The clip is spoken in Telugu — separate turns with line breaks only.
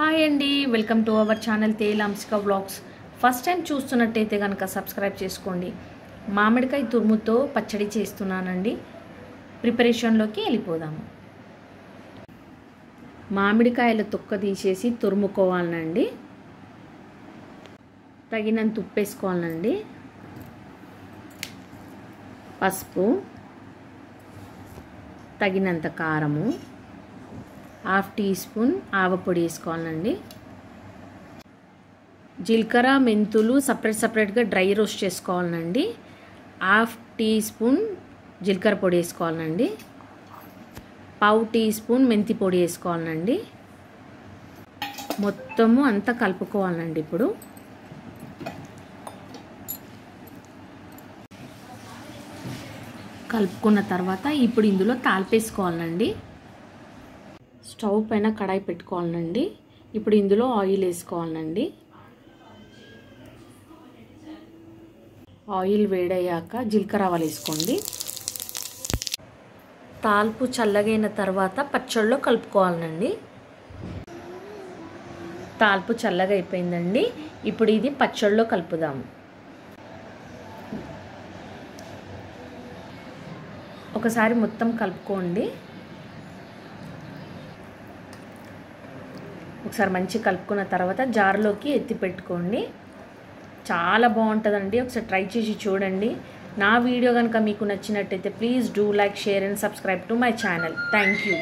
హాయ్ అండి, వెల్కమ్ టు అవర్ ఛానల్ తేలాంశిక వ్లాగ్స్. ఫస్ట్ టైం చూస్తున్నట్టయితే కనుక సబ్స్క్రైబ్ చేసుకోండి. మామిడికాయ తురుముతో పచ్చడి చేస్తున్నానండి. ప్రిపరేషన్లోకి వెళ్ళిపోదాము. మామిడికాయల తొక్క తీసేసి తురుముకోవాలండి. తగినంత ఉప్పు వేసుకోవాలండి. పసుపు, తగినంత కారము, హాఫ్ టీ స్పూన్ ఆవపొడి వేసుకోవాలండి. జీలకర్ర మెంతులు సపరేట్గా డ్రై రోస్ట్ చేసుకోవాలండి. హాఫ్ టీ స్పూన్ జీలకర్ర పొడి వేసుకోవాలండి. పావు టీ స్పూన్ మెంతి పొడి వేసుకోవాలండి. మొత్తము అంతా కలుపుకోవాలండి. ఇప్పుడు కలుపుకున్న తర్వాత ఇప్పుడు ఇందులో తాలిపేసుకోవాలండి. స్టవ్ పైన కడాయి పెట్టుకోవాలండి. ఇప్పుడు ఇందులో ఆయిల్ వేసుకోవాలండి. ఆయిల్ వేడయ్యాక జీలకర్ర ఆవాలు వేసుకోండి. తాల్పు చల్లగైన తర్వాత పచ్చళ్ళలో కలుపుకోవాలండి. తాల్పు చల్లగా అయిపోయిందండి. ఇప్పుడు ఇది పచ్చళ్ళలో కలుపుదాము. ఒకసారి మొత్తం కలుపుకోండి. ఒకసారి మంచిగా కలుపుకున్న తర్వాత జార్లోకి ఎత్తి పెట్టుకోండి. చాలా బాగుంటుందండి. ఒకసారి ట్రై చేసి చూడండి. నా వీడియో కనుక మీకు నచ్చినట్టయితే please do like, share and subscribe to my channel. Thank you.